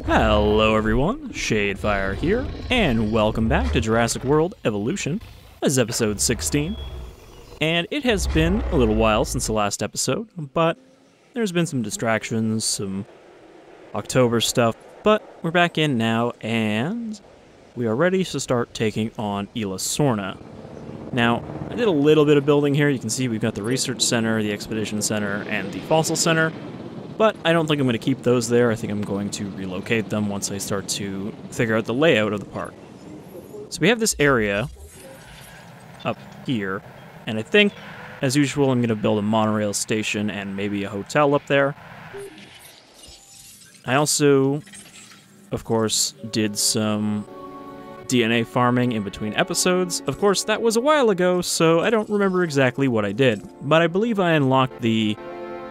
Hello everyone, Shadefire here, and welcome back to Jurassic World Evolution. This is episode 16, and it has been a little while since the last episode, but there's been some distractions, some October stuff, but we're back in now, and we are ready to start taking on Sorna. Now, I did a little bit of building here. You can see we've got the Research Center, the Expedition Center, and the Fossil Center. But I don't think I'm going to keep those there. I think I'm going to relocate them once I start to figure out the layout of the park. So we have this area up here, and I think, as usual, I'm going to build a monorail station and maybe a hotel up there. I also, of course, did some DNA farming in between episodes. Of course, that was a while ago, so I don't remember exactly what I did. But I believe I unlocked the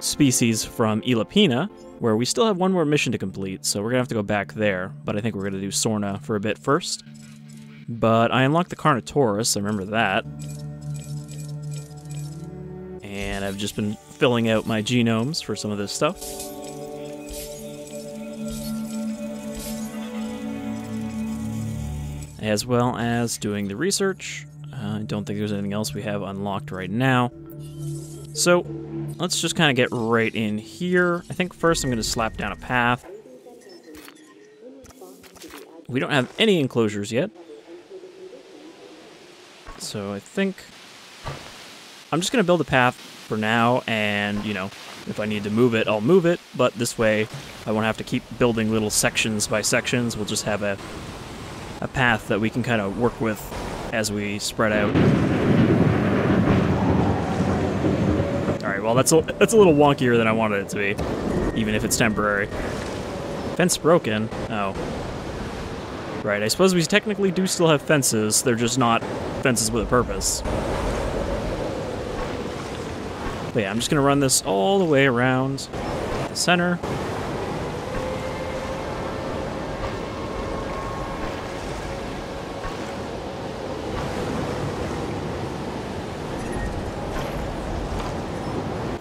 species from Ep.16, where we still have one more mission to complete, so we're gonna have to go back there, but I think we're gonna do Sorna for a bit first. But I unlocked the Carnotaurus, I remember that. And I've just been filling out my genomes for some of this stuff. As well as doing the research. I don't think there's anything else we have unlocked right now. So, let's just kind of get right in here. I think first I'm going to slap down a path. We don't have any enclosures yet. So I think I'm just going to build a path for now, and, you know, if I need to move it, I'll move it, but this way I won't have to keep building little sections by sections. We'll just have a path that we can kind of work with as we spread out. Well, that's a little wonkier than I wanted it to be, even if it's temporary. Fence broken? Oh. Right, I suppose we technically do still have fences, they're just not fences with a purpose. But yeah, I'm just gonna run this all the way around the center.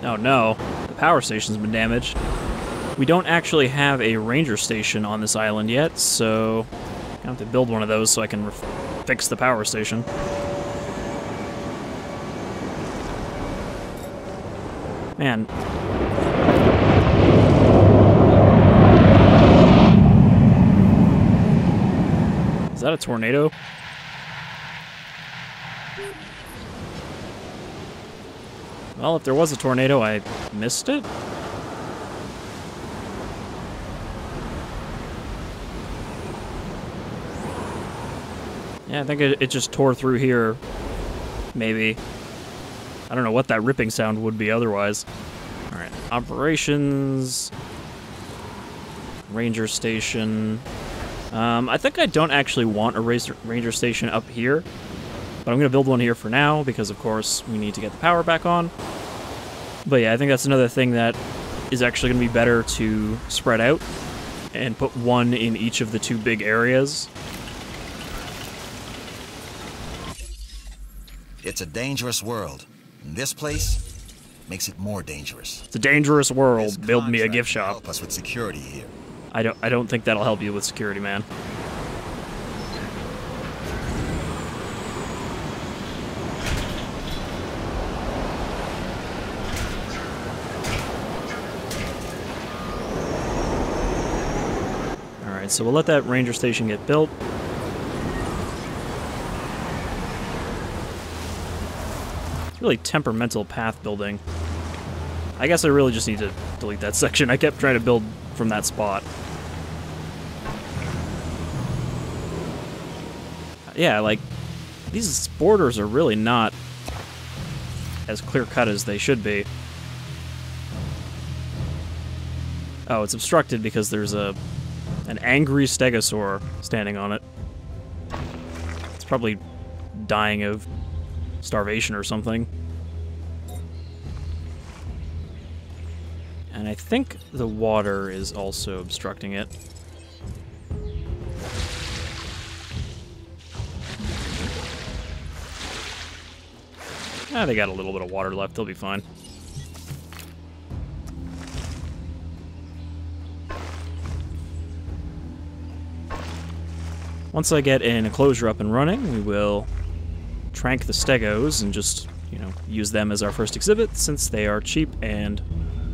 Oh no, the power station's been damaged. We don't actually have a ranger station on this island yet, so I have to build one of those so I can fix the power station. Man. Is that a tornado? Well, if there was a tornado, I missed it? Yeah, I think it just tore through here. Maybe. I don't know what that ripping sound would be otherwise. Alright, operations. Ranger station. I think I don't actually want a ranger station up here. But I'm going to build one here for now, because of course we need to get the power back on. But yeah, I think that's another thing that is actually going to be better to spread out and put one in each of the two big areas. It's a dangerous world. And this place makes it more dangerous. It's a dangerous world. Build me a gift shop. Help us with security here. I don't think that'll help you with security, man. So we'll let that ranger station get built. It's really temperamental path building. I guess I really just need to delete that section. I kept trying to build from that spot. Yeah, like, these borders are really not as clear-cut as they should be. Oh, it's obstructed because there's an angry stegosaur standing on it. It's probably dying of starvation or something. And I think the water is also obstructing it. Ah, they got a little bit of water left, they'll be fine. Once I get an enclosure up and running, we will trank the stegos and just, you know, use them as our first exhibit since they are cheap and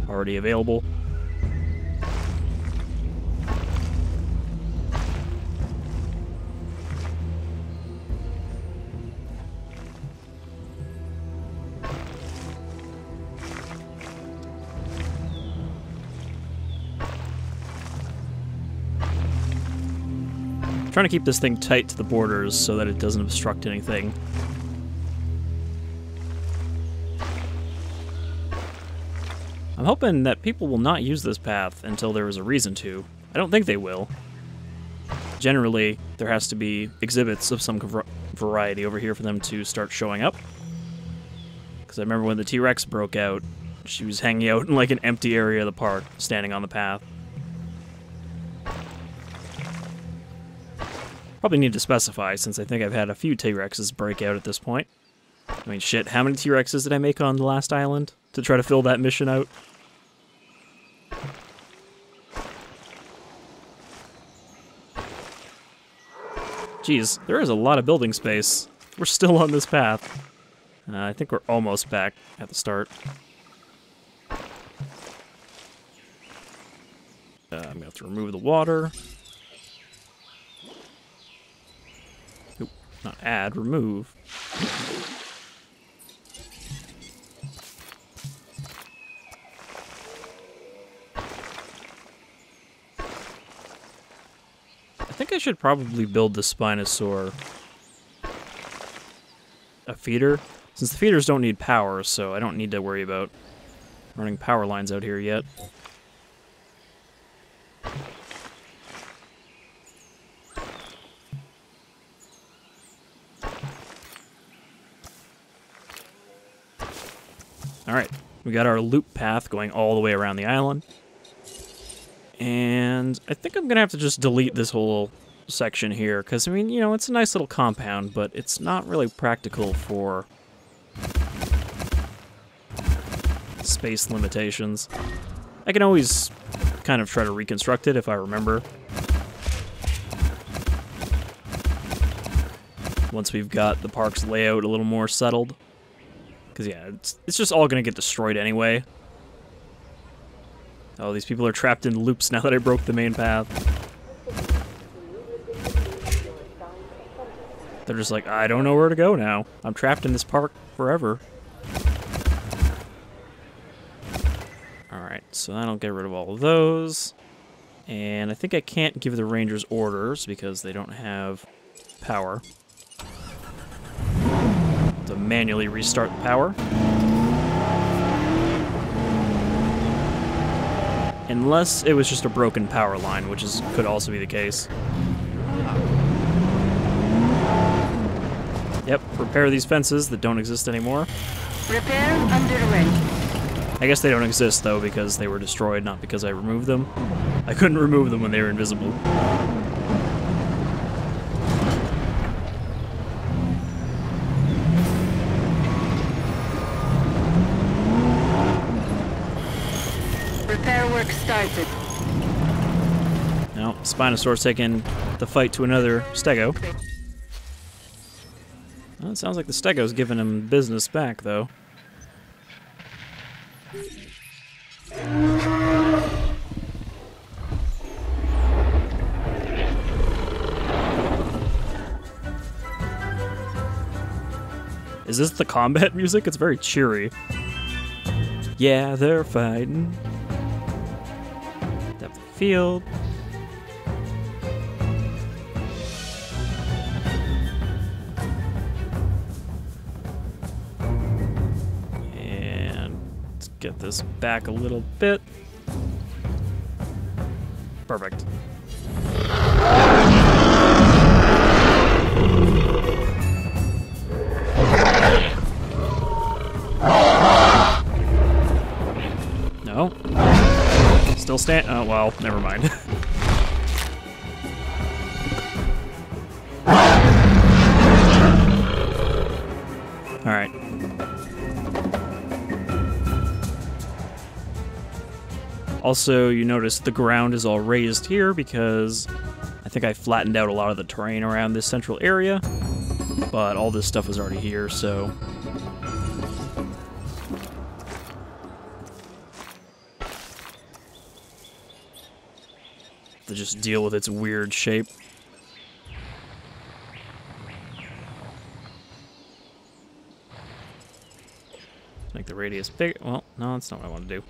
already available. Trying to keep this thing tight to the borders so that it doesn't obstruct anything. I'm hoping that people will not use this path until there is a reason to. I don't think they will. Generally, there has to be exhibits of some variety over here for them to start showing up. Because I remember when the T-Rex broke out, she was hanging out in like an empty area of the park, standing on the path. Probably need to specify, since I think I've had a few T-Rexes break out at this point. I mean, shit, how many T-Rexes did I make on the last island to try to fill that mission out? Jeez, there is a lot of building space. We're still on this path. I think we're almost back at the start. I'm going to have to remove the water. Not add, remove. I think I should probably build the Spinosaur a feeder, since the feeders don't need power, so I don't need to worry about running power lines out here yet. Alright, we got our loop path going all the way around the island. And I think I'm going to have to just delete this whole section here, because, I mean, you know, it's a nice little compound, but it's not really practical for space limitations. I can always kind of try to reconstruct it if I remember. Once we've got the park's layout a little more settled. Because, yeah, it's just all going to get destroyed anyway. Oh, these people are trapped in loops now that I broke the main path. They're just like, I don't know where to go now. I'm trapped in this park forever. Alright, so that'll get rid of all of those. And I think I can't give the Rangers orders because they don't have power. To manually restart the power. Unless it was just a broken power line, which could also be the case. Yep, repair these fences that don't exist anymore. Repair underway. I guess they don't exist, though, because they were destroyed, not because I removed them. I couldn't remove them when they were invisible. Repair work started. Now, Spinosaur's taking the fight to another stego. Well, it sounds like the stego's giving him business back, though. Is this the combat music? It's very cheery. Yeah, they're fighting. Depth of field. And let's get this back a little bit. Perfect. No. Still stand. Oh, well, never mind. Alright. Also, you notice the ground is all raised here because I I think I flattened out a lot of the terrain around this central area, but all this stuff was already here, so... to just deal with its weird shape. Make the radius big. Well, no, that's not what I want to do.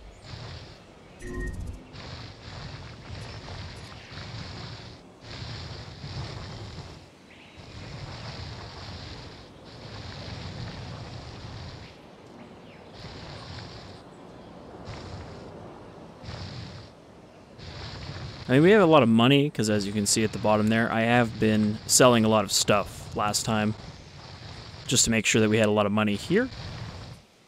I mean, we have a lot of money, because as you can see at the bottom there, I have been selling a lot of stuff last time, just to make sure that we had a lot of money here.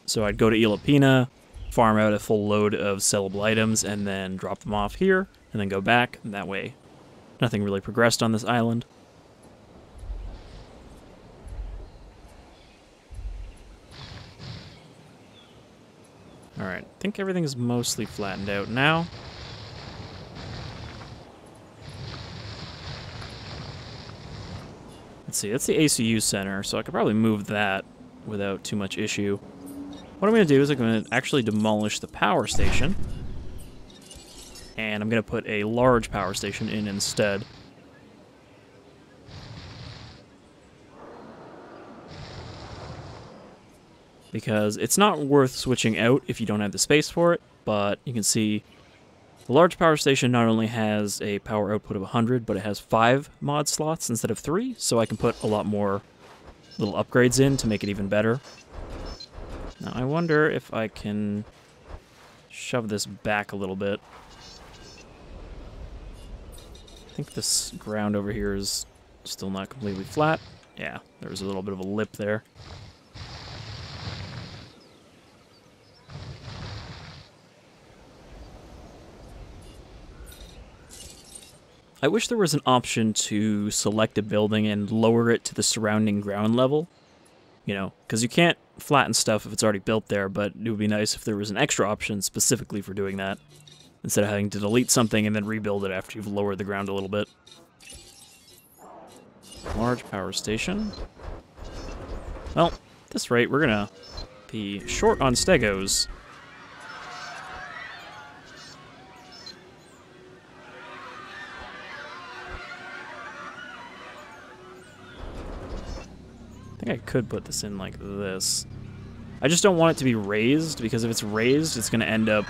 So I'd go to Ilapina, farm out a full load of sellable items, and then drop them off here, and then go back, and that way nothing really progressed on this island. Alright, I think everything's mostly flattened out now. Let's see, that's the ACU center, so I could probably move that without too much issue. What I'm going to do is I'm going to actually demolish the power station, and I'm going to put a large power station in instead. Because it's not worth switching out if you don't have the space for it, but you can see the large power station not only has a power output of 100, but it has 5 mod slots instead of 3, so I can put a lot more little upgrades in to make it even better. Now, I wonder if I can shove this back a little bit. I think this ground over here is still not completely flat. Yeah, there's a little bit of a lip there. I wish there was an option to select a building and lower it to the surrounding ground level. You know, because you can't flatten stuff if it's already built there, but it would be nice if there was an extra option specifically for doing that, instead of having to delete something and then rebuild it after you've lowered the ground a little bit. Large power station. Well, at this rate, we're gonna be short on stegos. I think I could put this in like this. I just don't want it to be raised, because if it's raised, it's going to end up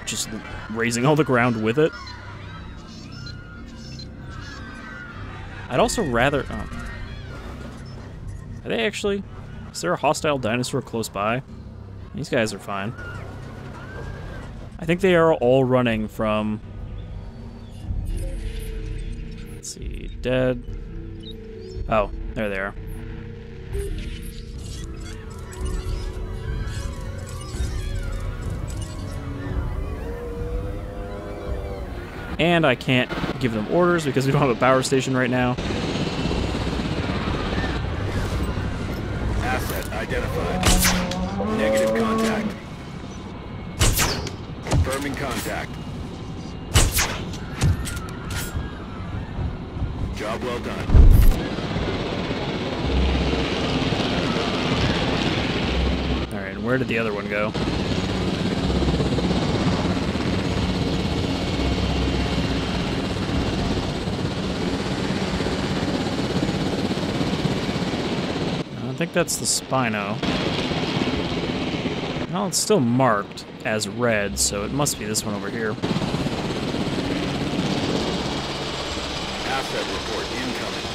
just raising all the ground with it. I'd also rather... Oh. Are they actually... Is there a hostile dinosaur close by? These guys are fine. I think they are all running from... Let's see... Dead... Oh, there they are. And I can't give them orders because we don't have a power station right now. Asset identified. Negative contact. Confirming contact. Job well done. Alright, and where did the other one go? I think that's the Spino. Well, it's still marked as red, so it must be this one over here. Asset report incoming.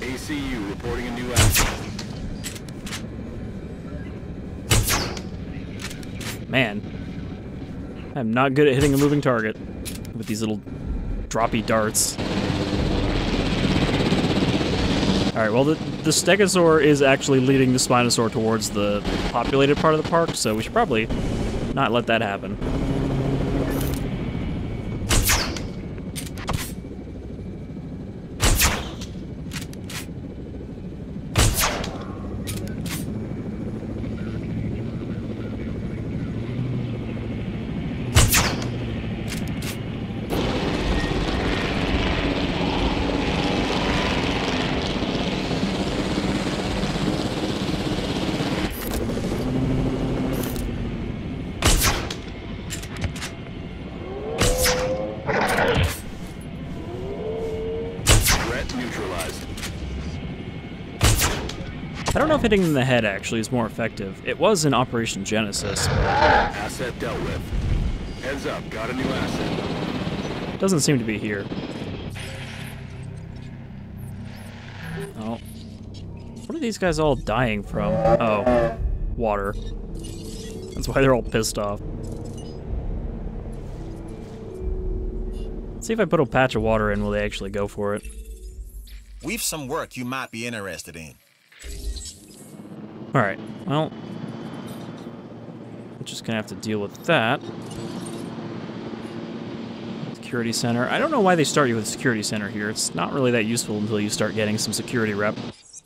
ACU reporting a new asset. Man. I'm not good at hitting a moving target with these little droppy darts. Alright, well, the Stegosaur is actually leading the Spinosaur towards the populated part of the park, so we should probably not let that happen. I don't know if hitting them in the head actually is more effective. It was in Operation Genesis. Asset dealt with. Heads up, got a new asset. Doesn't seem to be here. Oh. What are these guys all dying from? Oh, water. That's why they're all pissed off. Let's see if I put a patch of water in, will they actually go for it? We've some work you might be interested in. Alright, well, I'm just gonna have to deal with that. Security center. I don't know why they start you with a security center here. It's not really that useful until you start getting some security rep.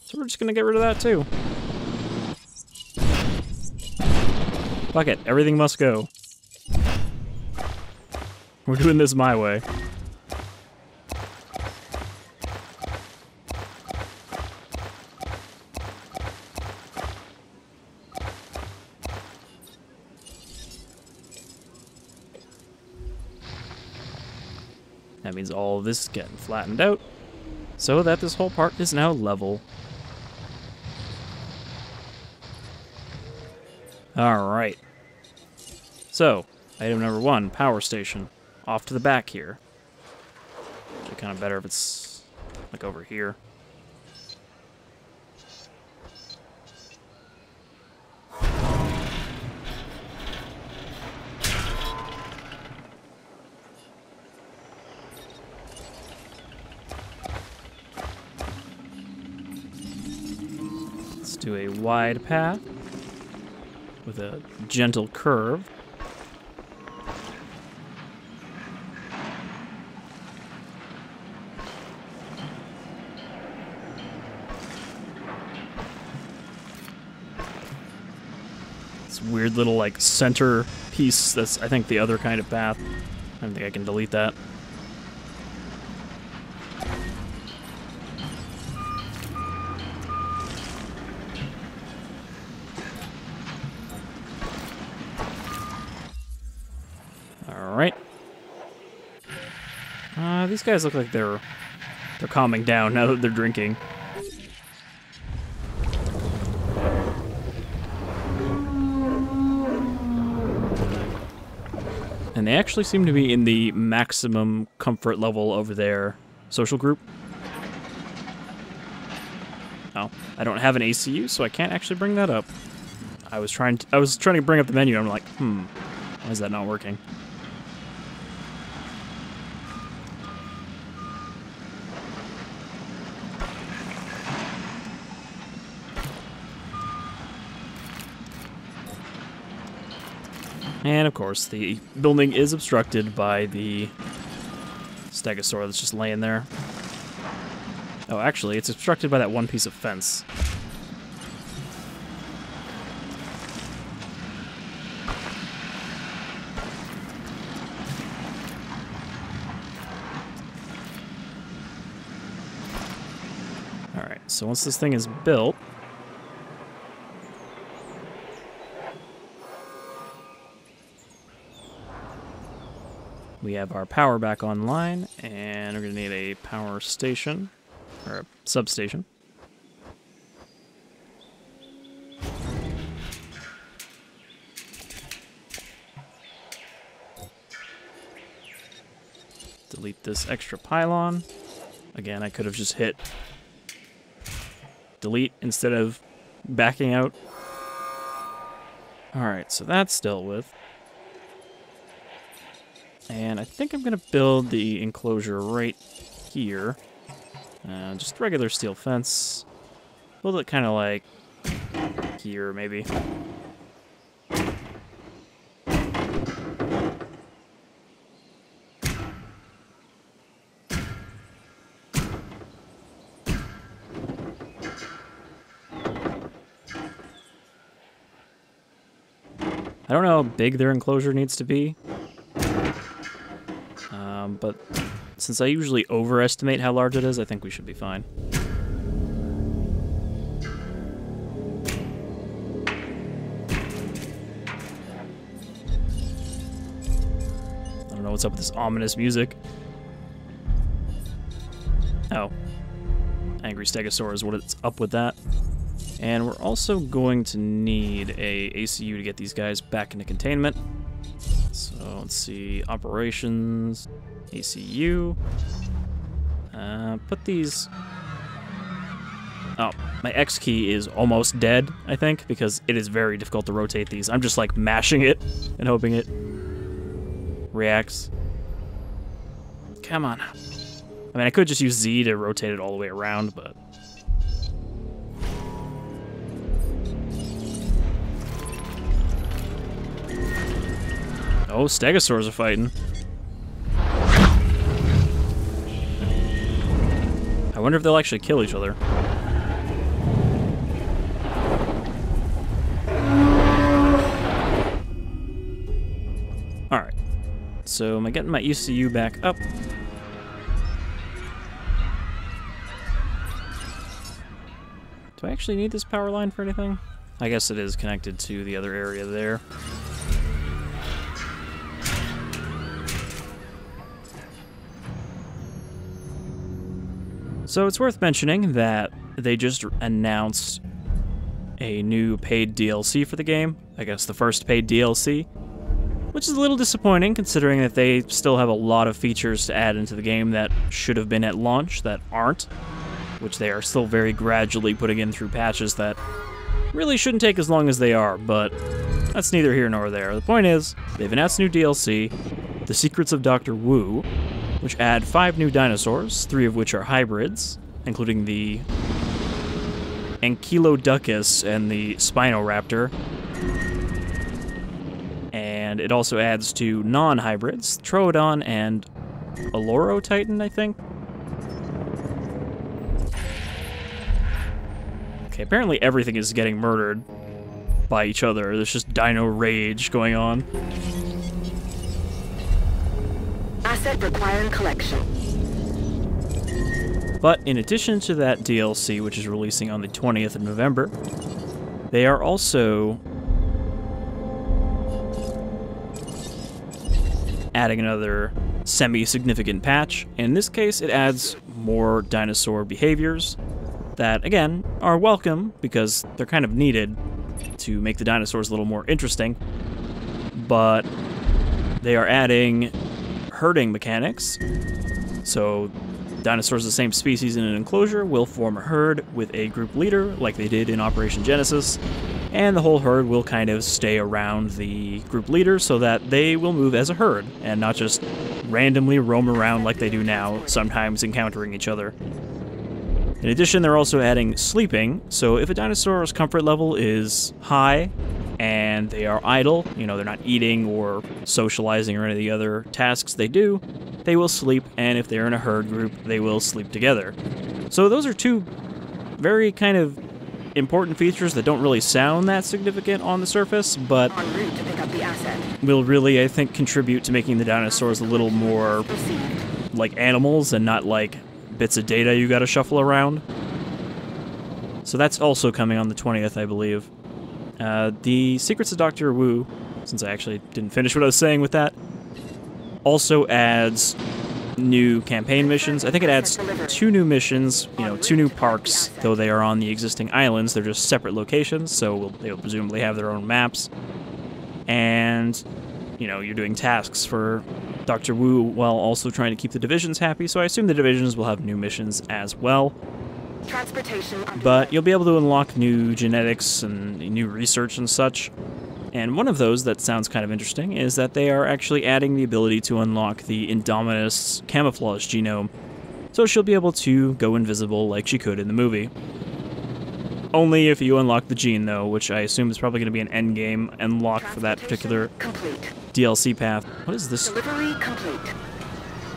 So we're just gonna get rid of that too. Fuck it, everything must go. We're doing this my way. That means all of this is getting flattened out, so that this whole part is now level. Alright. So, item number 1, power station. Off to the back here. Actually kind of better if it's like over here. Do a wide path with a gentle curve. This weird little like center piece, that's I think the other kind of path. I don't think I can delete that. Alright. These guys look like they're calming down now that they're drinking. And they actually seem to be in the maximum comfort level over their social group. Oh, I don't have an ACU, so I can't actually bring that up. I was trying to bring up the menu, and I'm like, why is that not working? And of course, the building is obstructed by the Stegosaur that's just laying there. Oh, actually, it's obstructed by that one piece of fence. Alright, so once this thing is built, we have our power back online, and we're going to need a power station, or a substation. Delete this extra pylon. Again, I could have just hit delete instead of backing out. Alright, so that's dealt with. And I think I'm going to build the enclosure right here. Just regular steel fence. Build it kind of like here, maybe. I don't know how big their enclosure needs to be, but since I usually overestimate how large it is, I think we should be fine. I don't know what's up with this ominous music. Oh. Angry Stegosaur is what's up with that. And we're also going to need a ACU to get these guys back into containment. So let's see, operations, ACU. Put these... Oh, my X key is almost dead, I think, because it is very difficult to rotate these. I'm just like mashing it and hoping it reacts. Come on. I mean, I could just use Z to rotate it all the way around, but... Oh, Stegosaurs are fighting. I wonder if they'll actually kill each other. Alright. So, am I getting my ECU back up? Do I actually need this power line for anything? I guess it is connected to the other area there. So it's worth mentioning that they just announced a new paid DLC for the game. I guess the first paid DLC, which is a little disappointing considering that they still have a lot of features to add into the game that should have been at launch that aren't, which they are still very gradually putting in through patches that really shouldn't take as long as they are, but that's neither here nor there. The point is, they've announced new DLC, The Secrets of Dr. Wu, which add 5 new dinosaurs, 3 of which are hybrids, including the Ankylodocus and the Spinoraptor. And it also adds 2 non-hybrids, Troodon and Olorotitan, I think. Okay, apparently everything is getting murdered by each other. There's just dino rage going on. Asset requiring collection. But in addition to that DLC, which is releasing on the 20th of November, they are also adding another semi-significant patch. In this case, it adds more dinosaur behaviors that, again, are welcome because they're kind of needed to make the dinosaurs a little more interesting. But they are adding herding mechanics. So dinosaurs of the same species in an enclosure will form a herd with a group leader like they did in Operation Genesis, and the whole herd will kind of stay around the group leader so that they will move as a herd and not just randomly roam around like they do now, sometimes encountering each other. In addition, they're also adding sleeping, so if a dinosaur's comfort level is high and they are idle, you know, they're not eating or socializing or any of the other tasks they do, they will sleep, and if they're in a herd group, they will sleep together. So those are 2 very kind of important features that don't really sound that significant on the surface, but En route to pick up the asset. will really, I think, contribute to making the dinosaurs a little more Received. like animals and not like bits of data you gotta shuffle around. So that's also coming on the 20th, I believe. The Secrets of Dr. Wu, since I actually didn't finish what I was saying with that, also adds new campaign missions. I think it adds 2 new missions, you know, 2 new parks, though they are on the existing islands. They're just separate locations, so they'll presumably have their own maps. And, you know, you're doing tasks for Dr. Wu while also trying to keep the divisions happy, so I assume the divisions will have new missions as well. Transportation. But you'll be able to unlock new genetics and new research and such. And one of those that sounds kind of interesting is that they are actually adding the ability to unlock the Indominus camouflage genome, so she'll be able to go invisible like she could in the movie. Only if you unlock the gene, though, which I assume is probably going to be an endgame unlock for that particular DLC path. What is this? Delivery complete.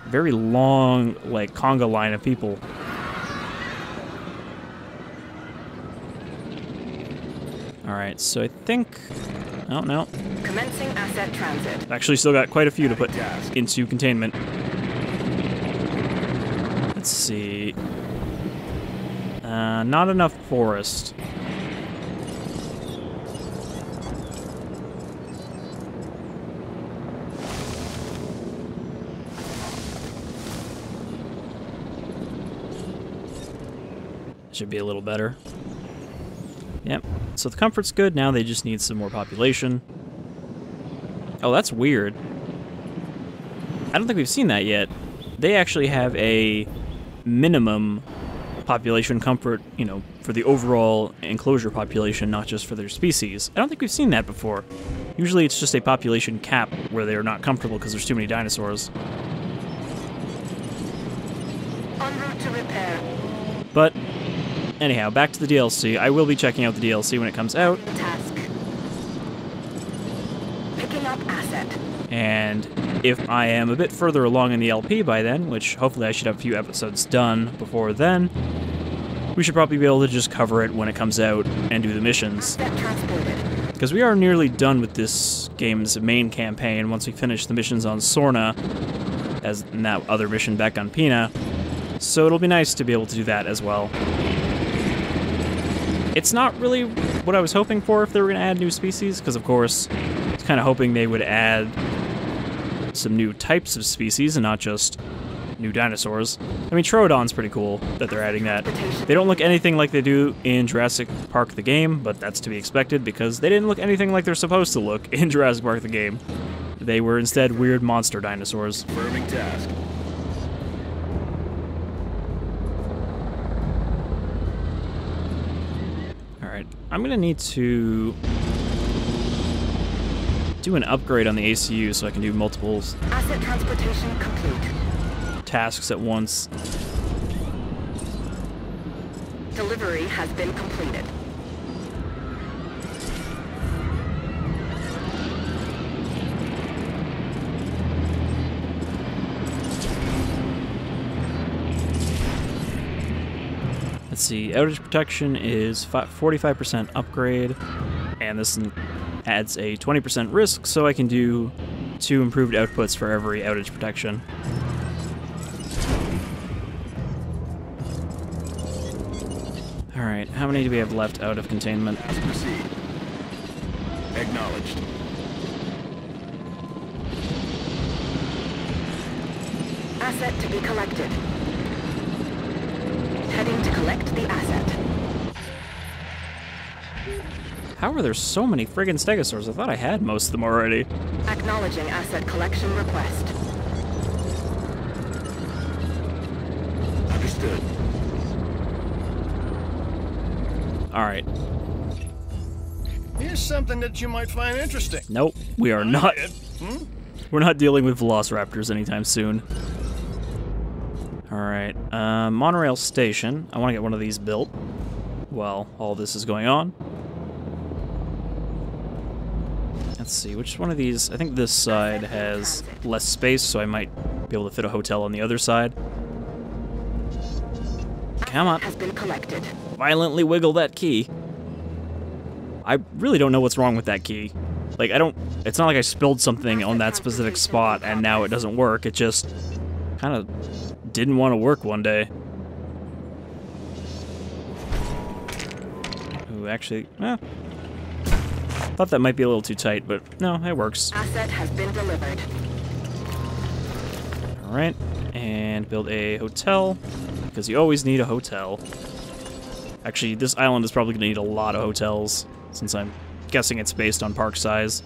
Very long, like, conga line of people. Alright, so I think... Oh, no. Commencing asset transit. Actually still got quite a few to put into containment. Let's see... not enough forest. Should be a little better. Yep. So the comfort's good, now they just need some more population. Oh, that's weird. I don't think we've seen that yet. They actually have a minimum population comfort, you know, for the overall enclosure population, not just for their species. I don't think we've seen that before. Usually it's just a population cap where they're not comfortable because there's too many dinosaurs. En route to repair. But anyhow, back to the DLC. I will be checking out the DLC when it comes out. Task. Picking up asset. And if I am a bit further along in the LP by then, which hopefully I should have a few episodes done before then, we should probably be able to just cover it when it comes out and do the missions. Asset transported. Because we are nearly done with this game's main campaign once we finish the missions on Sorna, as in that other mission back on Pina, so it'll be nice to be able to do that as well. It's not really what I was hoping for if they were going to add new species, because of course, I was kind of hoping they would add some new types of species and not just new dinosaurs. I mean, Troodon's pretty cool that they're adding that. They don't look anything like they do in Jurassic Park the game, but that's to be expected because they didn't look anything like they're supposed to look in Jurassic Park the game. They were instead weird monster dinosaurs. Confirming task. Alright, I'm gonna need to do an upgrade on the ACU so I can do multiple Asset transportation complete. tasks at once. Delivery has been completed. Let's see, outage protection is 45% upgrade, and this adds a 20% risk, so I can do 2 improved outputs for every outage protection. Alright, how many do we have left out of containment? Task proceed. Acknowledged. Asset to be collected. Heading to collect the asset. How are there so many friggin' stegosaurs? I thought I had most of them already. Acknowledging asset collection request. Understood. Alright. Here's something that you might find interesting. Nope, we are not. Hmm? We're not dealing with velociraptors anytime soon. Alright, monorail station. I want to get one of these built while all this is going on. Let's see, which one of these? I think this side has less space, so I might be able to fit a hotel on the other side. Come on. Has been collected. Violently wiggle that key. I really don't know what's wrong with that key. Like, it's not like I spilled something on that specific spot and now it doesn't work. It just kind of didn't want to work one day. Ooh, actually, thought that might be a little too tight, but no, it works. Asset has been delivered. Alright, and build a hotel, because you always need a hotel. Actually, this island is probably going to need a lot of hotels, since I'm guessing it's based on park size.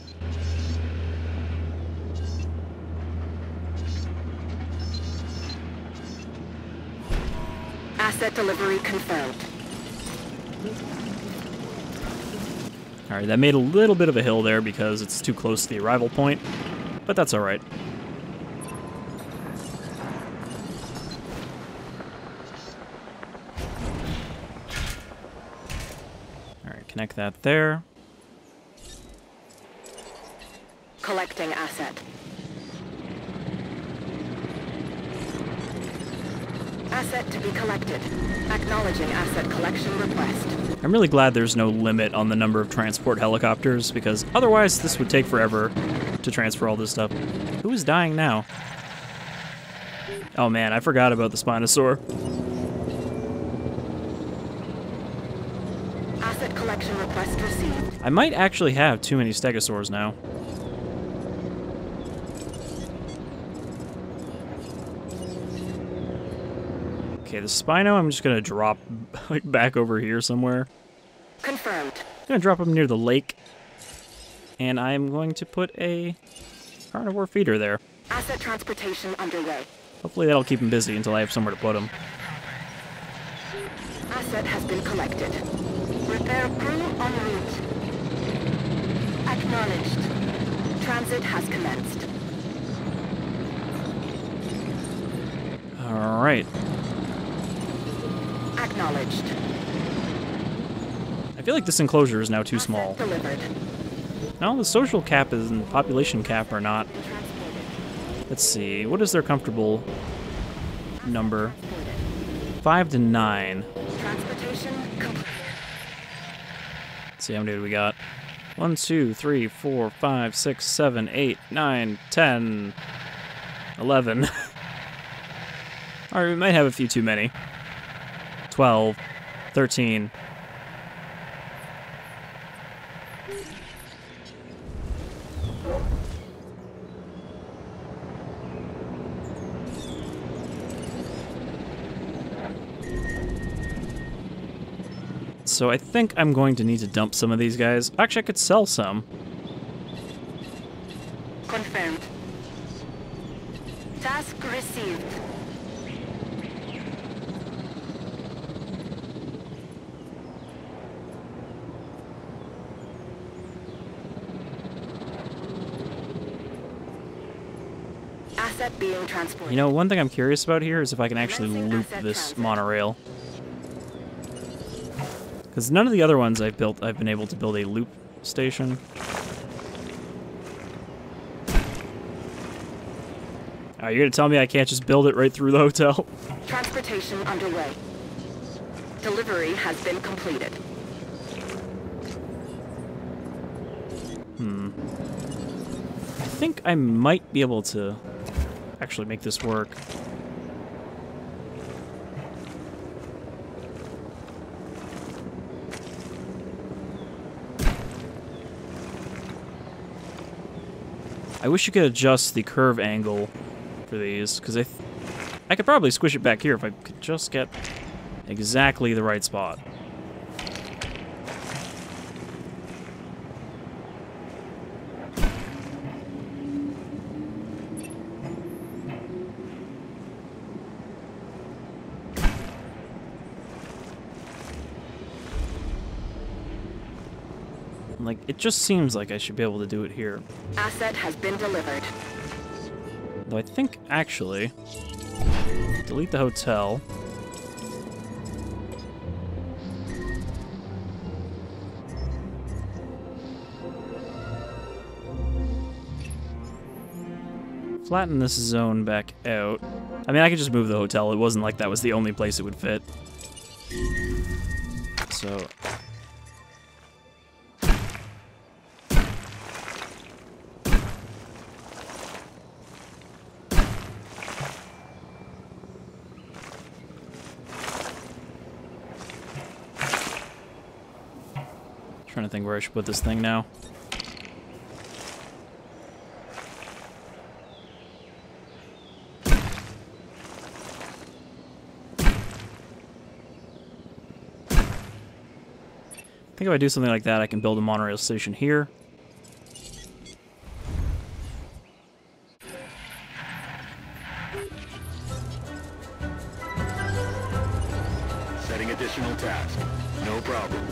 Alright, Alright, that made a little bit of a hill there because it's too close to the arrival point, but that's alright. Alright, connect that there. Collecting asset. Asset to be collected. Acknowledging asset collection request. I'm really glad there's no limit on the number of transport helicopters, because otherwise this would take forever to transfer all this stuff. Who is dying now? Oh man, I forgot about the Spinosaur. Asset collection request received. I might actually have too many stegosaurs now. Okay, the Spino I'm just gonna drop like back over here somewhere. Confirmed. I'm gonna drop them near the lake, and I'm going to put a carnivore feeder there. Asset transportation underway. Hopefully that'll keep them busy until I have somewhere to put them. Asset has been collected. Repair crew en route. Acknowledged. Transit has commenced. All right. Acknowledged. I feel like this enclosure is now too small. Asset delivered. No, the social cap and population cap are not. Let's see, what is their comfortable number? 5 to 9. Transportation complete. Let's see how many do we got. 1, 2, 3, 4, 5, 6, 7, 8, 9, 10, 11. Alright, we might have a few too many. 12, 13. So I think I'm going to need to dump some of these guys. Actually, I could sell some. Confirmed. Task received. Asset being transported. You know, one thing I'm curious about here is if I can actually loop this monorail. Because none of the other ones I've built, I've been able to build a loop station. Are you gonna tell me I can't just build it right through the hotel? Transportation underway. Delivery has been completed. I think I might be able to actually make this work. I wish you could adjust the curve angle for these, because I could probably squish it back here if I could just get exactly the right spot. Like, it just seems like I should be able to do it here. Asset has been delivered. Though I think, actually, delete the hotel. Flatten this zone back out. I mean, I could just move the hotel. It wasn't like that was the only place it would fit. So... trying to think where I should put this thing now. I think if I do something like that, I can build a monorail station here. Setting additional task. No problem.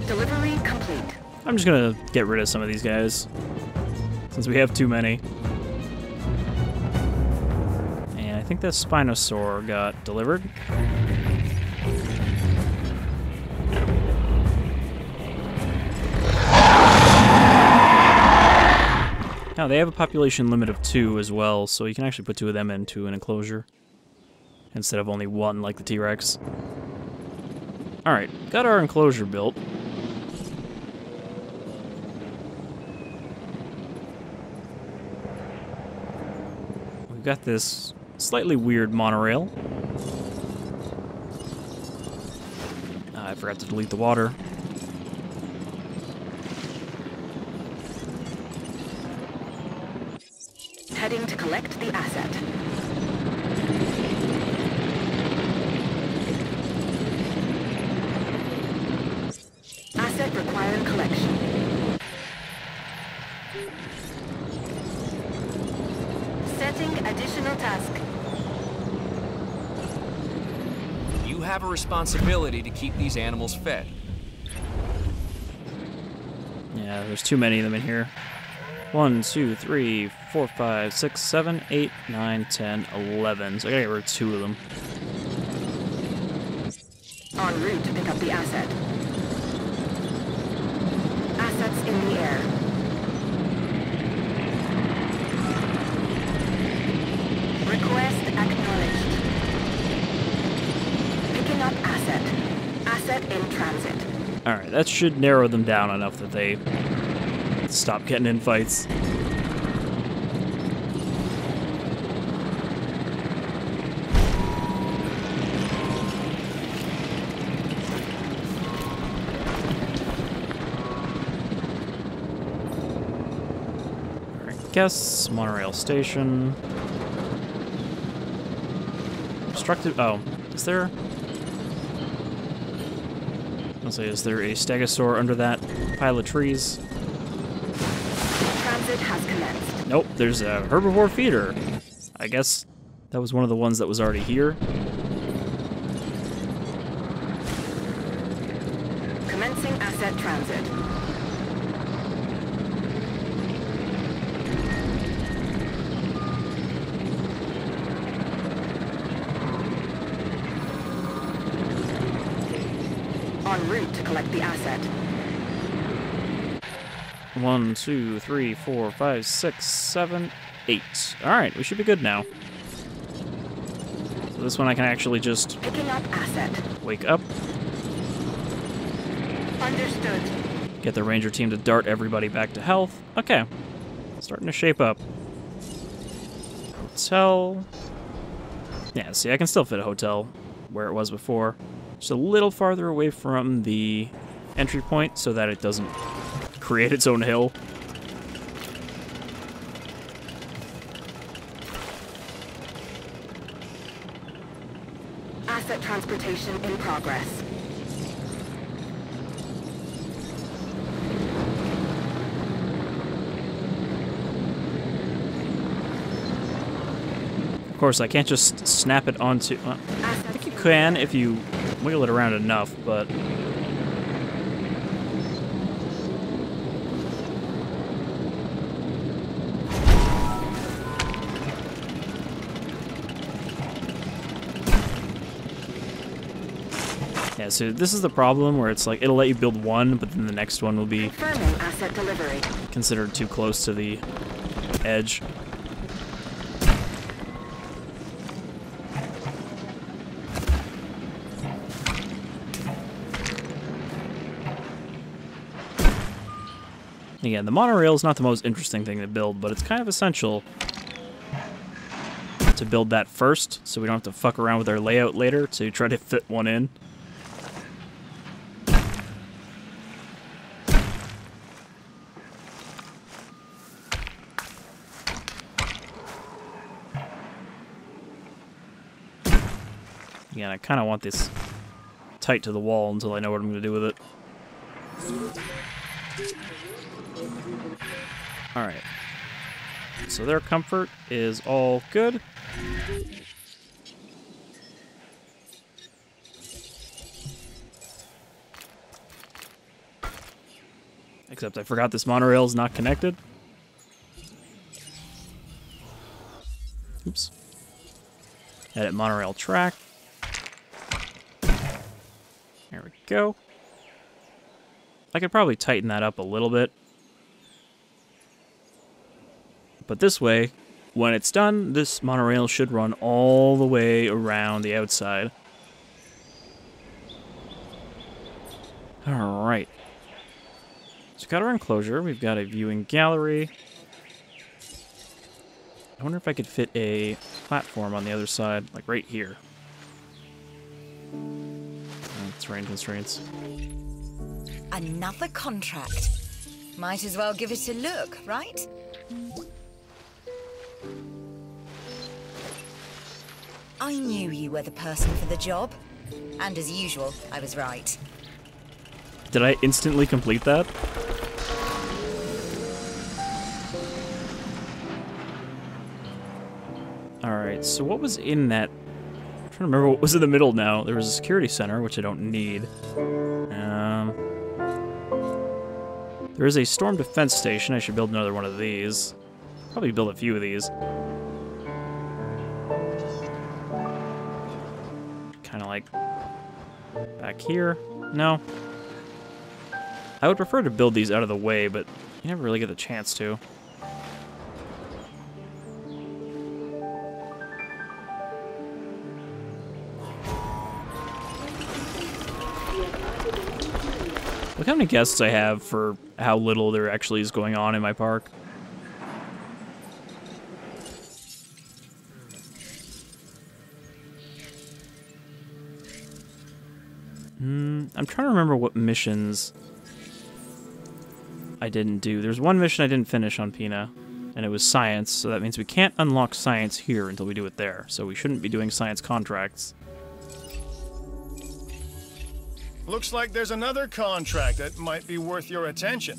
Delivery complete. I'm just gonna get rid of some of these guys, since we have too many. And I think that Spinosaur got delivered. Now, they have a population limit of 2 as well, so you can actually put 2 of them into an enclosure, instead of only 1 like the T-Rex. Alright, got our enclosure built. We've got this slightly weird monorail. I forgot to delete the water. Heading to collect the asset. Asset requiring collection. Setting additional task. You have a responsibility to keep these animals fed. Yeah, there's too many of them in here. 1, 2, 3, 4, 5, 6, 7, 8, 9, 10, 11. So I gotta get rid of 2 of them. En route to pick up the asset. Assets in the air. Request acknowledged. Picking up asset. Asset in transit. Alright, that should narrow them down enough that they stop getting in fights. Alright, guess monorail station. Obstructed. Oh, is there? I'll say, is there a stegosaur under that pile of trees? Transit has commenced. Nope, there's a herbivore feeder. I guess that was one of the ones that was already here. Commencing asset transit. En route to collect the asset. 1, 2, 3, 4, 5, 6, 7, 8. Alright, we should be good now. So this one I can actually just Picking up asset. wake up, Understood. get the ranger team to dart everybody back to health. Okay, starting to shape up. Hotel. Yeah, see, I can still fit a hotel where it was before. Just a little farther away from the entry point so that it doesn't create its own hill. Asset transportation in progress. Of course, I can't just snap it onto... I think you can if you wiggle it around enough, but... Yeah, so this is the problem where it's like, it'll let you build one, but then the next one will be Confirming asset delivery. considered too close to the edge. Again, the monorail is not the most interesting thing to build, but it's kind of essential to build that first, so we don't have to fuck around with our layout later to try to fit one in. Again, I kind of want this tight to the wall until I know what I'm going to do with it. Alright. So their comfort is all good. Except I forgot this monorail is not connected. Oops. Edit monorail track. There we go. I could probably tighten that up a little bit. But this way, when it's done, this monorail should run all the way around the outside. Alright. So we've got our enclosure, we've got a viewing gallery. I wonder if I could fit a platform on the other side, like right here. Terrain constraints. Another contract. Might as well give it a look, right? I knew you were the person for the job. And as usual, I was right. Did I instantly complete that? Alright, so what was in that? I'm trying to remember what was in the middle now. There was a security center, which I don't need. There is a storm defense station. I should build another one of these. Probably build a few of these. Kind of like back here. No. I would prefer to build these out of the way, but you never really get the chance to. Look how many guests I have for how little there actually is going on in my park. I'm trying to remember what missions I didn't do. There's one mission I didn't finish on Pina, and it was science, so that means we can't unlock science here until we do it there. So we shouldn't be doing science contracts. Looks like there's another contract that might be worth your attention.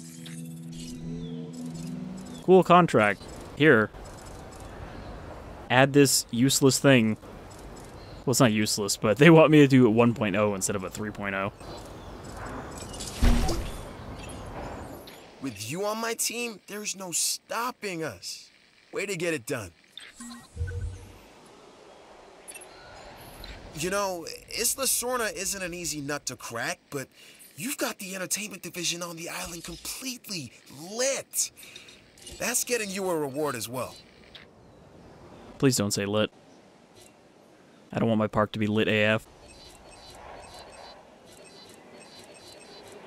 Cool contract. Here. Add this useless thing. Well, it's not useless, but they want me to do it 1.0 instead of a 3.0. With you on my team, there's no stopping us. Way to get it done. You know, Isla Sorna isn't an easy nut to crack, but you've got the entertainment division on the island completely lit. That's getting you a reward as well. Please don't say lit. I don't want my park to be lit AF.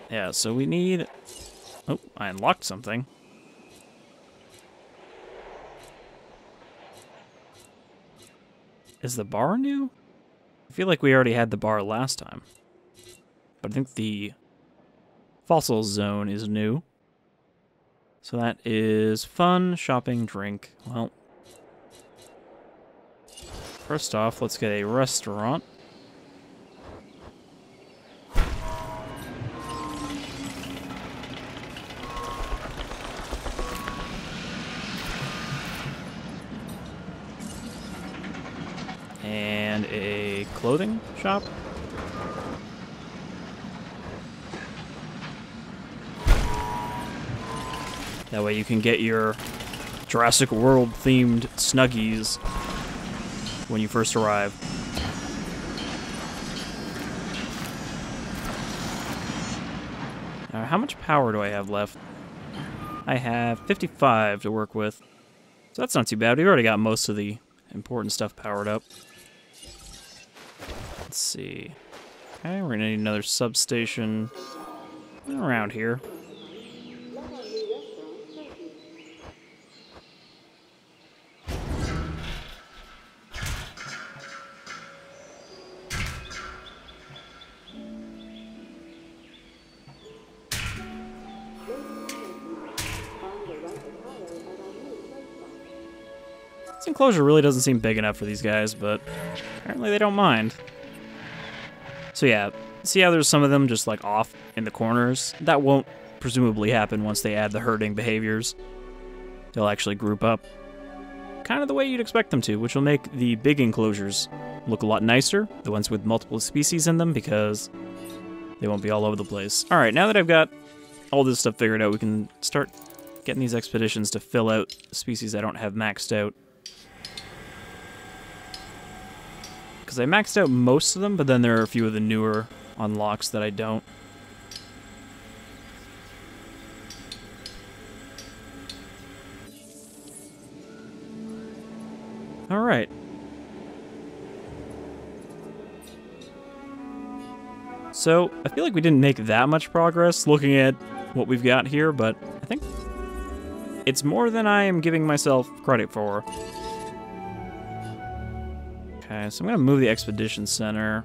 Yeah, so we need... Oh, I unlocked something. Is the bar new? I feel like we already had the bar last time. But I think the fossil zone is new. So that is fun, shopping, drink. Well, first off, let's get a restaurant. And a clothing shop. That way you can get your Jurassic World themed Snuggies when you first arrive. Now, how much power do I have left? I have 55 to work with. So that's not too bad. We've already got most of the important stuff powered up. Let's see. Okay, we're gonna need another substation around here. This enclosure really doesn't seem big enough for these guys, but apparently they don't mind. So yeah, see how there's some of them just like off in the corners? That won't presumably happen once they add the herding behaviors. They'll actually group up. Kind of the way you'd expect them to, which will make the big enclosures look a lot nicer, the ones with multiple species in them, because they won't be all over the place. Alright, now that I've got all this stuff figured out, we can start getting these expeditions to fill out species I don't have maxed out. Because I maxed out most of them, but then there are a few of the newer unlocks that I don't. Alright. So, I feel like we didn't make that much progress looking at what we've got here, but I think it's more than I am giving myself credit for. Okay, so I'm going to move the Expedition Center.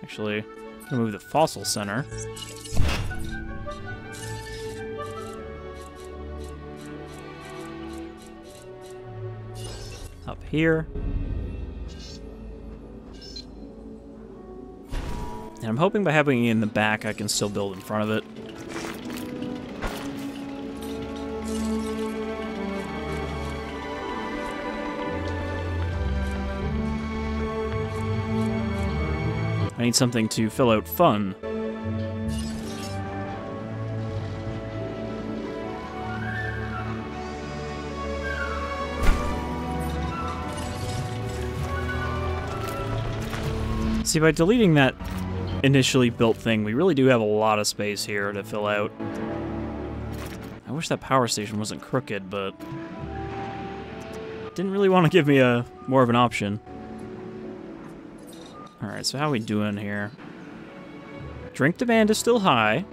Actually, I'm going to move the Fossil Center. Up here. And I'm hoping by having it in the back, I can still build in front of it. I need something to fill out fun. See, by deleting that initially built thing, we really do have a lot of space here to fill out. I wish that power station wasn't crooked, but didn't really want to give me more of an option. Alright, so how are we doing here? Drink demand is still high.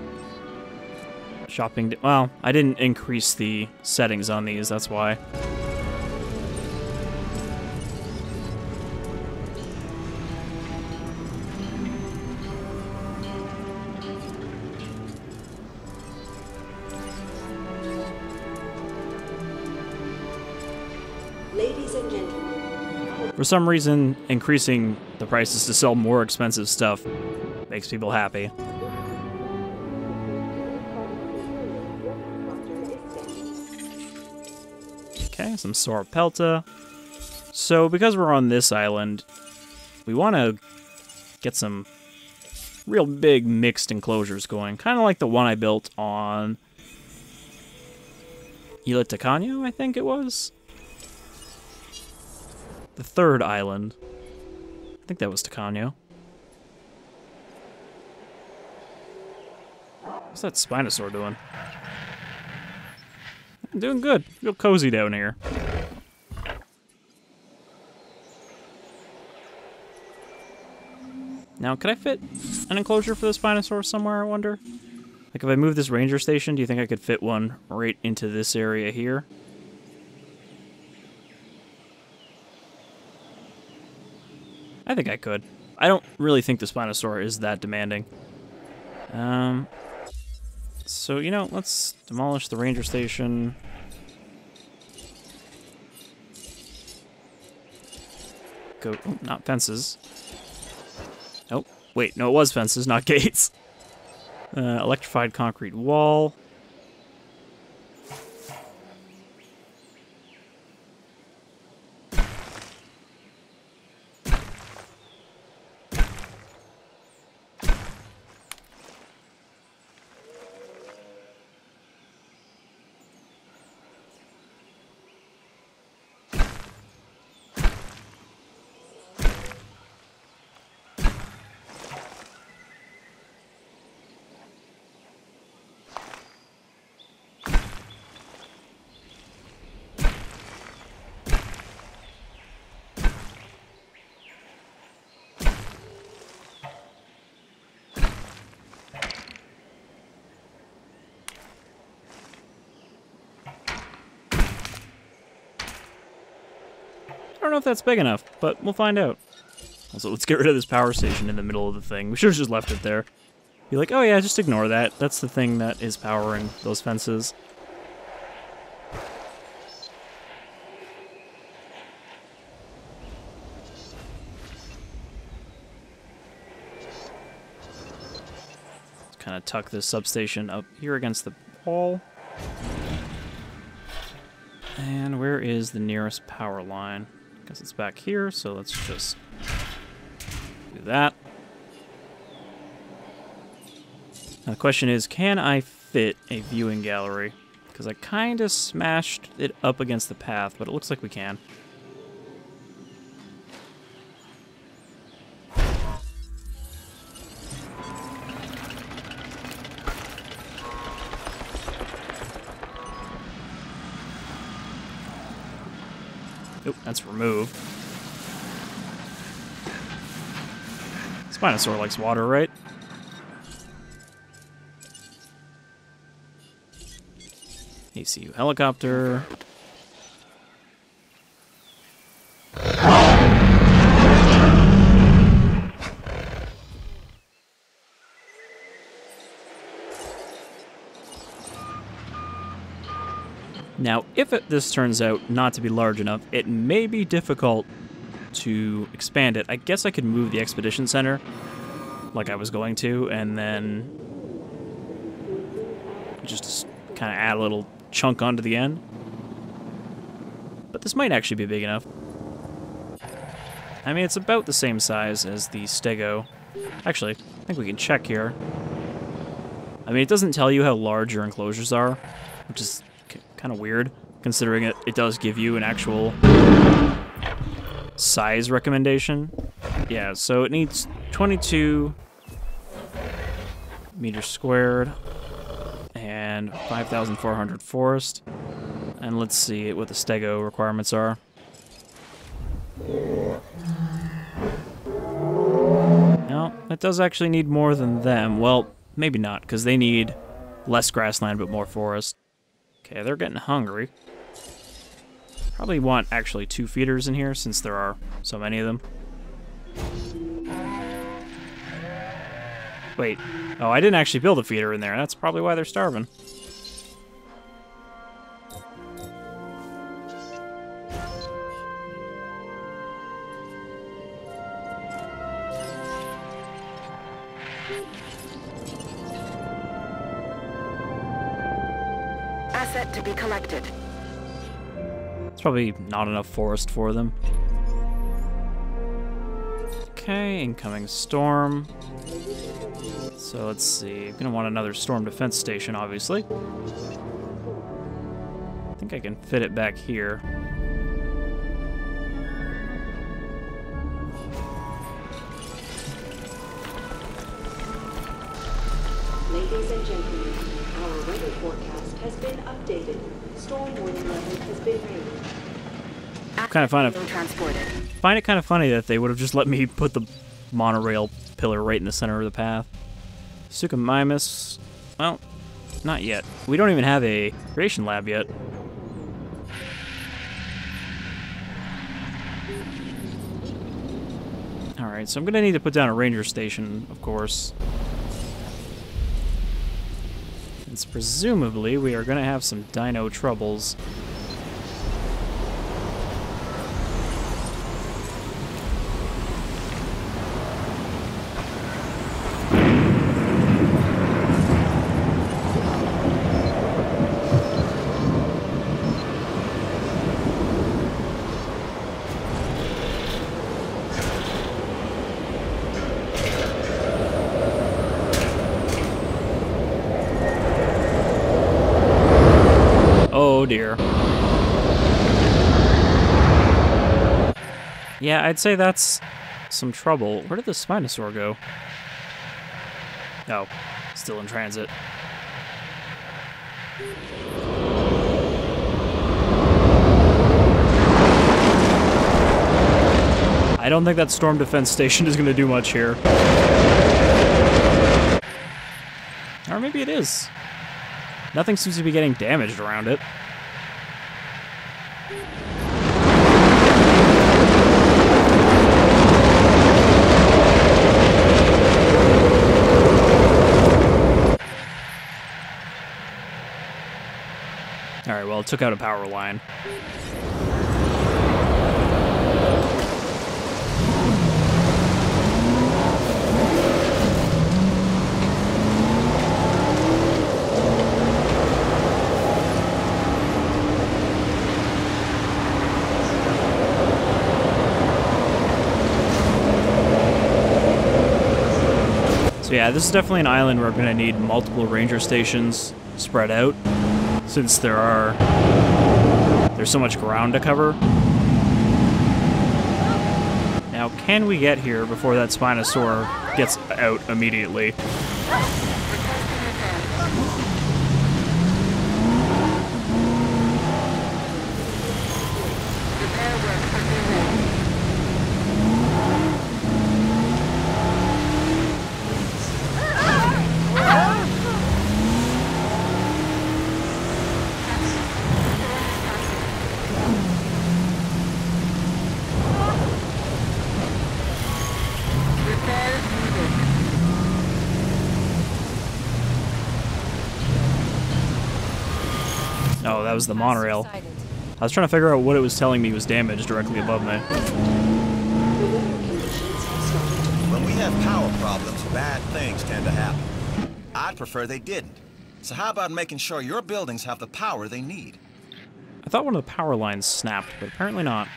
Shopping, well, I didn't increase the settings on these, that's why. Ladies and gentlemen. For some reason, increasing the prices to sell more expensive stuff makes people happy. Okay, some Sauropelta. So, because we're on this island, we want to get some real big mixed enclosures going. Kind of like the one I built on Isla Tacaño, I think it was? The third island. I think that was Tacaño. What's that Spinosaur doing? I'm doing good. Real cozy down here. Now, could I fit an enclosure for the Spinosaur somewhere, I wonder? Like, if I move this ranger station, do you think I could fit one right into this area here? I think I could. I don't really think the Spinosaur is that demanding. So, you know, let's demolish the ranger station. Go, oh, not fences. Oh, wait, no, it was fences, not gates. Electrified concrete wall. I don't know if that's big enough, but we'll find out. Also, let's get rid of this power station in the middle of the thing. We should have just left it there. Be like, oh yeah, just ignore that. That's the thing that is powering those fences. Let's kind of tuck this substation up here against the wall. And where is the nearest power line? Guess it's back here, so let's just do that. Now the question is, can I fit a viewing gallery? Because I kind of smashed it up against the path, but it looks like we can. Oop, that's remove. Spinosaur likes water, right? ACU helicopter. Now, if this turns out not to be large enough, it may be difficult to expand it. I guess I could move the expedition center like I was going to, and then just kind of add a little chunk onto the end. But this might actually be big enough. I mean, it's about the same size as the Stego. Actually, I think we can check here. I mean, it doesn't tell you how large your enclosures are, which is kind of weird, considering it does give you an actual size recommendation. Yeah, so it needs 22 meters squared and 5,400 forest. And let's see what the Stego requirements are. No, it does actually need more than them. Well, maybe not, because they need less grassland but more forest. Okay, they're getting hungry. Probably want actually 2 feeders in here since there are so many of them. Wait. Oh, I didn't actually build a feeder in there. That's probably why they're starving. Asset to be collected. It's probably not enough forest for them. Okay, incoming storm. So let's see. I'm gonna want another storm defense station, obviously. I think I can fit it back here. Ladies and gentlemen, our weather forecast has been updated. Storm warning level has been raised. Kind of Transported. find it kind of funny that they would have just let me put the monorail pillar right in the center of the path. Suchomimus, well, not yet. We don't even have a creation lab yet. Alright, so I'm gonna need to put down a ranger station, of course. Since presumably we are gonna have some dino troubles. Oh dear. Yeah, I'd say that's some trouble. Where did the Spinosaur go? Oh, still in transit. I don't think that storm defense station is going to do much here. Or maybe it is. Nothing seems to be getting damaged around it. Alright, well, it took out a power line. So yeah, this is definitely an island where we're going to need multiple ranger stations spread out, since there's so much ground to cover. Now, can we get here before that Spinosaur gets out immediately? Oh, that was the monorail. I was trying to figure out what it was telling me was damaged directly above me. When we have power problems, bad things tend to happen. I'd prefer they didn't. So how about making sure your buildings have the power they need? I thought one of the power lines snapped, but apparently not.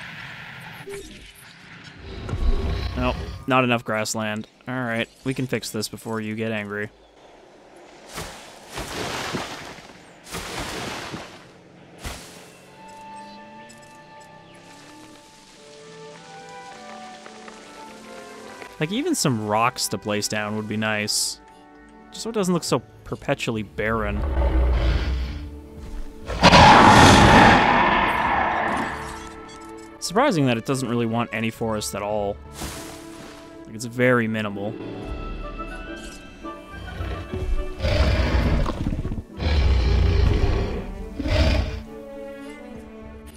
Nope, not enough grassland. Alright, we can fix this before you get angry. Like, even some rocks to place down would be nice. Just so it doesn't look so perpetually barren. Surprising that it doesn't really want any forest at all. Like, it's very minimal.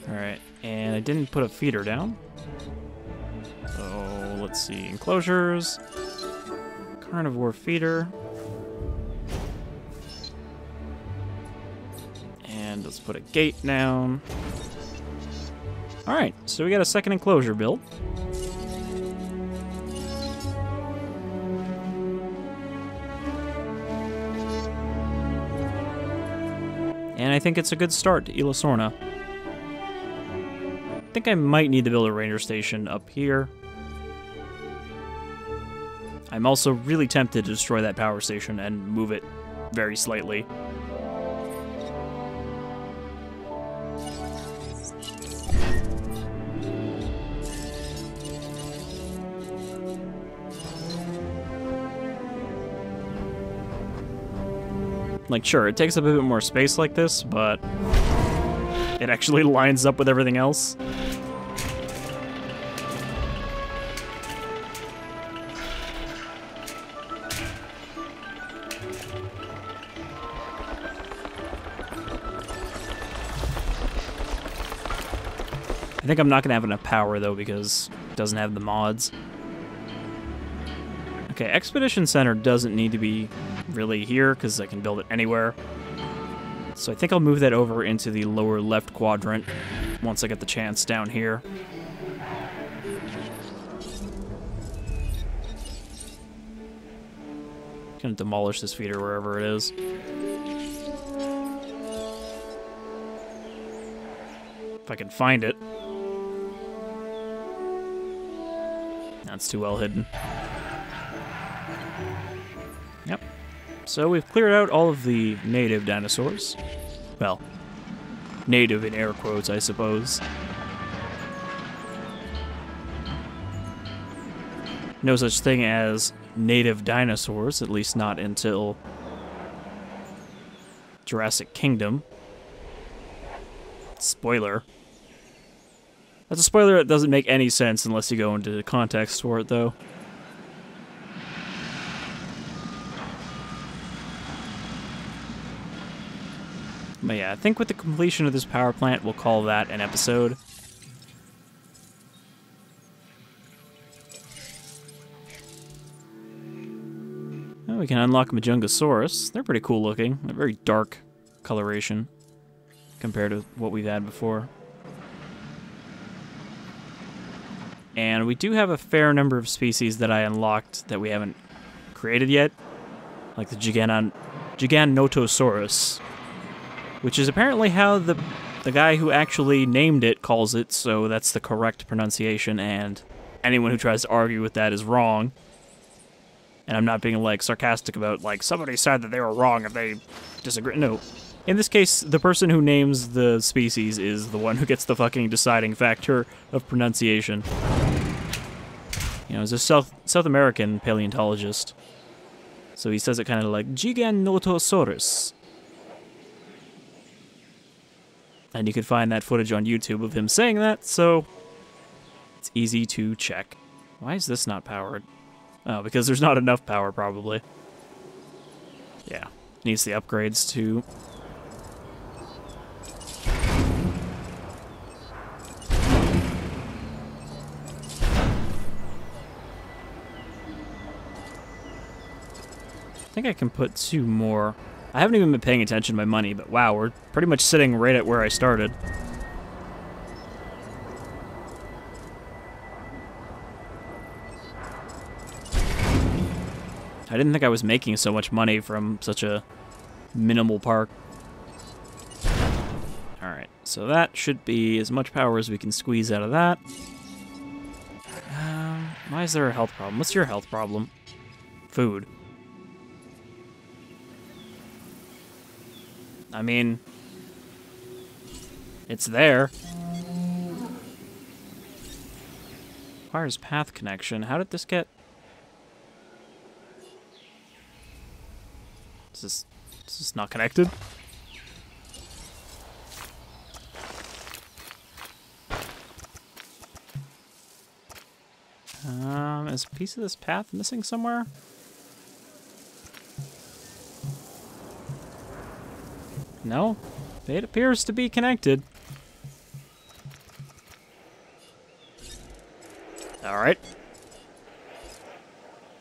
Alright, and I didn't put a feeder down. So, let's see. Enclosures. Carnivore feeder. And let's put a gate down. Alright, so we got a second enclosure built. And I think it's a good start to Sorna. I think I might need to build a ranger station up here. I'm also really tempted to destroy that power station and move it very slightly. Like, sure, it takes up a bit more space like this, but it actually lines up with everything else. I think I'm not going to have enough power, though, because it doesn't have the mods. Okay, Expedition Center doesn't need to be really here, because I can build it anywhere. So I think I'll move that over into the lower left quadrant once I get the chance down here. Gonna demolish this feeder wherever it is. If I can find it. That's too well hidden. Yep. So we've cleared out all of the native dinosaurs. Well, native in air quotes, I suppose. No such thing as native dinosaurs, at least not until Jurassic Kingdom. Spoiler. That's a spoiler that doesn't make any sense unless you go into the context for it, though. But yeah, I think with the completion of this power plant, we'll call that an episode. Well, we can unlock Majungasaurus. They're pretty cool looking. They're very dark coloration compared to what we've had before. And we do have a fair number of species that I unlocked that we haven't created yet. Like the Giganotosaurus. Which is apparently how the guy who actually named it calls it, so that's the correct pronunciation, and anyone who tries to argue with that is wrong. And I'm not being, like, sarcastic about, like, somebody said that they were wrong if they disagree. No. In this case, the person who names the species is the one who gets the fucking deciding factor of pronunciation. You know, he's a South American paleontologist. So he says it kind of like, Giganotosaurus. And you can find that footage on YouTube of him saying that, so it's easy to check. Why is this not powered? Oh, because there's not enough power, probably. Yeah, needs the upgrades to... I think I can put 2 more. I haven't even been paying attention to my money, but wow, we're pretty much sitting right at where I started. I didn't think I was making so much money from such a minimal park. Alright, so that should be as much power as we can squeeze out of that. Why is there a health problem? What's your health problem? Food. I mean, it's there. Requires path connection. How did this get... Is this not connected? Is a piece of this path missing somewhere? No, it appears to be connected. Alright.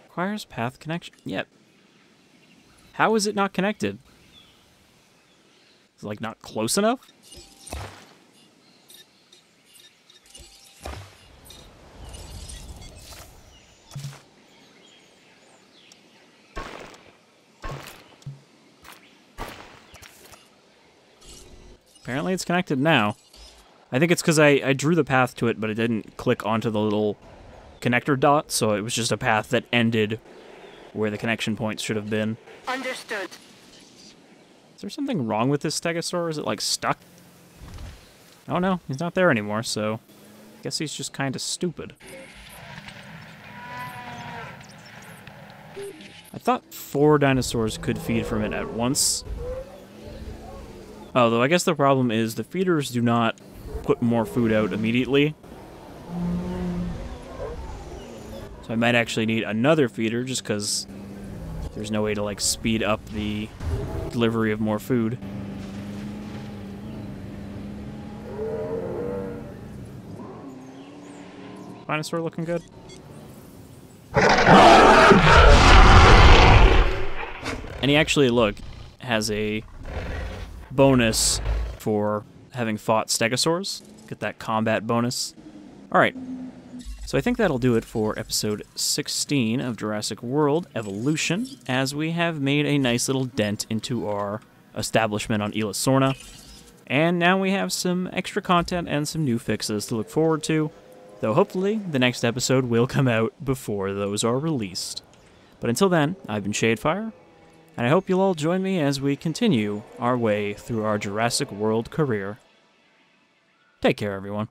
Requires path connection. Yep. How is it not connected? Is it, like, not close enough? Apparently it's connected now. I think it's because I drew the path to it, but it didn't click onto the little connector dot, so it was just a path that ended where the connection points should have been. Understood. Is there something wrong with this stegosaur? Is it, like, stuck? Oh no, he's not there anymore, so I guess he's just kind of stupid. I thought 4 dinosaurs could feed from it at once. Although I guess the problem is the feeders do not put more food out immediately. So I might actually need another feeder just because there's no way to, like, speed up the delivery of more food. Spinosaur looking good. And he actually, look, has a bonus for having fought stegosaurs. Get that combat bonus. Alright, so I think that'll do it for episode 16 of Jurassic World Evolution, as we have made a nice little dent into our establishment on Isla Sorna. And now we have some extra content and some new fixes to look forward to, though hopefully the next episode will come out before those are released. But until then, I've been Shadefire, and I hope you'll all join me as we continue our way through our Jurassic World career. Take care, everyone.